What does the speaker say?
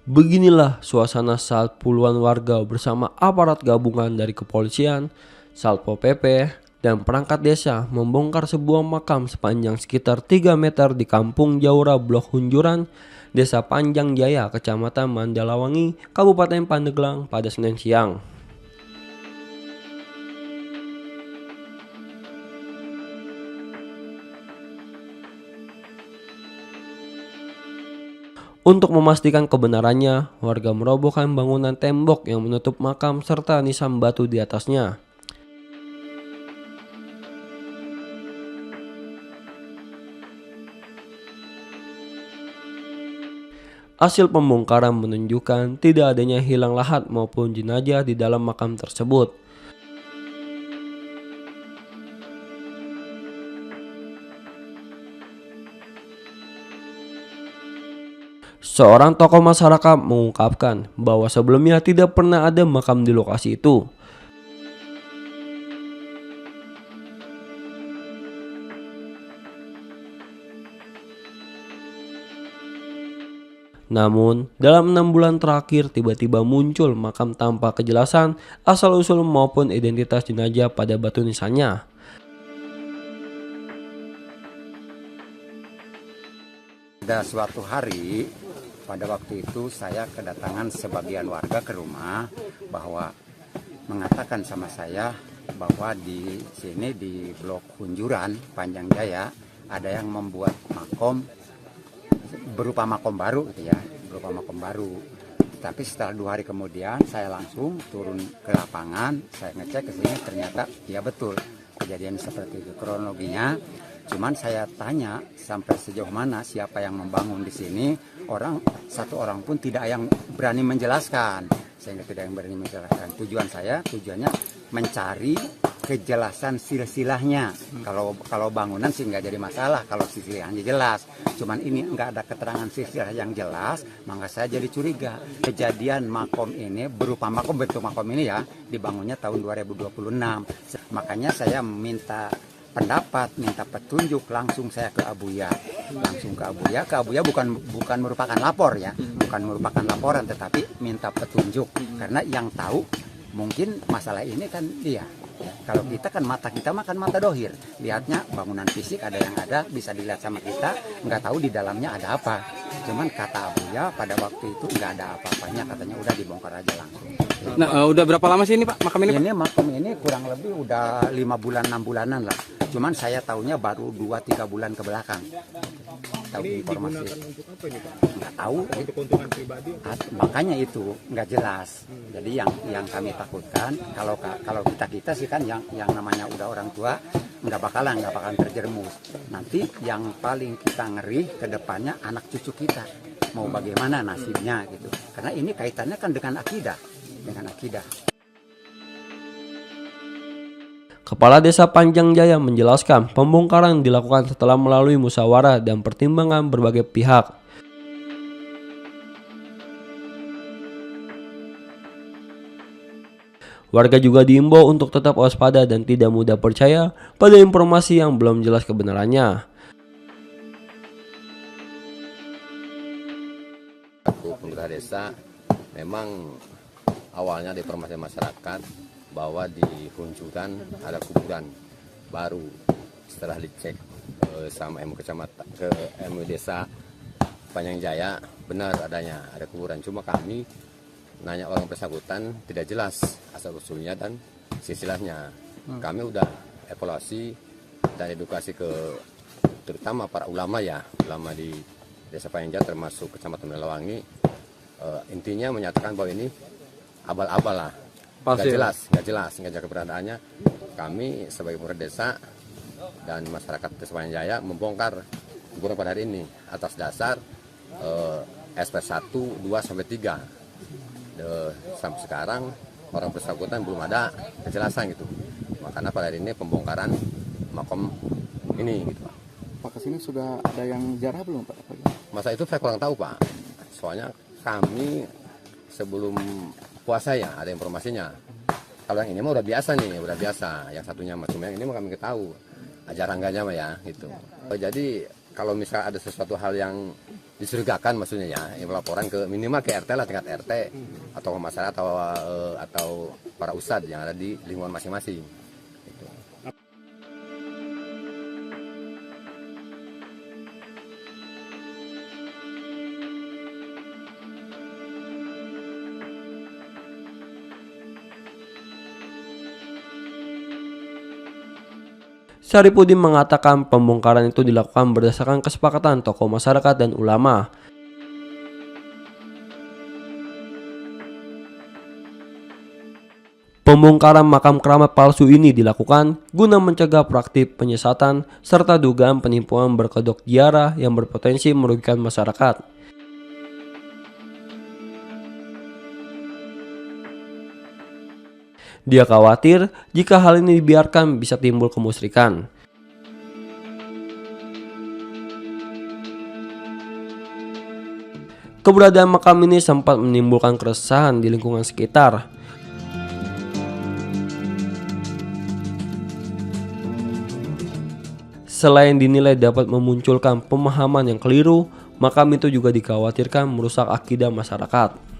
Beginilah suasana saat puluhan warga bersama aparat gabungan dari kepolisian, Satpol PP, dan perangkat desa membongkar sebuah makam sepanjang sekitar 3 meter di Kampung Jaura Blok Hunjuran, Desa Panjang Jaya, Kecamatan Mandalawangi, Kabupaten Pandeglang pada Senin siang. Untuk memastikan kebenarannya, warga merobohkan bangunan tembok yang menutup makam serta nisan batu di atasnya. Hasil pembongkaran menunjukkan tidak adanya hilang lahat maupun jenazah di dalam makam tersebut. Seorang tokoh masyarakat mengungkapkan bahwa sebelumnya tidak pernah ada makam di lokasi itu. Namun, dalam 6 bulan terakhir tiba-tiba muncul makam tanpa kejelasan asal-usul maupun identitas jenazah pada batu nisannya. Ada suatu hari, pada waktu itu saya kedatangan sebagian warga ke rumah bahwa mengatakan sama saya bahwa di sini di Blok Hunjuran Panjang Jaya ada yang membuat makom berupa makom baru gitu ya, berupa makom baru. Tapi setelah 2 hari kemudian saya langsung turun ke lapangan, saya ngecek ke sini ternyata ya betul kejadian seperti itu kronologinya. Cuman saya tanya sampai sejauh mana siapa yang membangun di sini, satu orang pun tidak yang berani menjelaskan, sehingga tidak yang berani menjelaskan. Tujuannya mencari kejelasan silsilahnya. Kalau bangunan sih nggak jadi masalah, kalau silsilahnya jelas. Cuman ini nggak ada keterangan silsilah yang jelas, maka saya jadi curiga. Kejadian makom ini berupa makom, bentuk makom ini ya dibangunnya tahun 2026. Makanya saya minta pendapat, minta petunjuk, langsung saya ke Abuya. Langsung ke Abuya bukan merupakan lapor ya, bukan merupakan laporan, tetapi minta petunjuk. Karena yang tahu mungkin masalah ini kan dia. Kalau kita kan mata kita makan mata dohir, lihatnya bangunan fisik ada yang ada bisa dilihat sama kita, nggak tahu di dalamnya ada apa. Cuman kata Abuya pada waktu itu nggak ada apa-apanya, katanya udah dibongkar aja langsung. Nah, udah berapa lama sih ini Pak makam ini? Ini makam ini kurang lebih udah 5 bulan 6 bulanan lah. Cuman saya tahunya baru 2-3 bulan ke belakang. Tahu informasi. Untuk apa ini Pak? Nggak tahu. Untuk keuntungan pribadi? Makanya itu nggak jelas. Jadi yang kami takutkan kalau kita sih kan yang namanya udah orang tua nggak bakalan terjerumus. Nanti yang paling kita ngeri ke depannya anak cucu kita mau bagaimana nasibnya gitu. Karena ini kaitannya kan dengan akidah. Kepala Desa Panjang Jaya menjelaskan pembongkaran dilakukan setelah melalui musyawarah dan pertimbangan berbagai pihak. Warga juga diimbau untuk tetap waspada dan tidak mudah percaya pada informasi yang belum jelas kebenarannya. Pemerintah desa memang awalnya ada informasi masyarakat bahwa di Hunjuran ada kuburan baru. Setelah dicek sama MU Desa Panjang Jaya, benar ada kuburan. Cuma kami nanya orang bersangkutan tidak jelas asal usulnya dan silsilahnya. Kami udah evaluasi dan edukasi ke terutama para ulama di Desa Panjang Jaya termasuk Kecamatan Mandalawangi. Intinya menyatakan bahwa ini abal-abal lah. Nggak jelas keberadaannya. Kami sebagai pemerintah desa dan masyarakat Desa Panjang Jaya membongkar kuburan pada hari ini atas dasar SP 1, 2, sampai 3. Sampai sekarang orang bersangkutan belum ada kejelasan gitu. Makanya pada hari ini pembongkaran makom ini gitu. Pak, kesini sudah ada yang jarah belum Pak? Masa itu saya kurang tahu Pak. Soalnya kami sebelum puasa ya ada informasinya. Kalau yang ini mah udah biasa nih, Yang satunya cuma yang ini mah kami tahu ajaran enggaknya mah ya gitu. Jadi kalau misal ada sesuatu hal yang dicurigakan, maksudnya ya, laporan ke minimal ke RT lah, tingkat RT atau ke masyarakat atau para ustadz yang ada di lingkungan masing-masing. Gitu. Saripudin mengatakan pembongkaran itu dilakukan berdasarkan kesepakatan tokoh masyarakat dan ulama. Pembongkaran makam keramat palsu ini dilakukan guna mencegah praktik penyesatan serta dugaan penipuan berkedok ziarah yang berpotensi merugikan masyarakat. Dia khawatir jika hal ini dibiarkan bisa timbul kemusyrikan. Keberadaan makam ini sempat menimbulkan keresahan di lingkungan sekitar. Selain dinilai dapat memunculkan pemahaman yang keliru, makam itu juga dikhawatirkan merusak akidah masyarakat.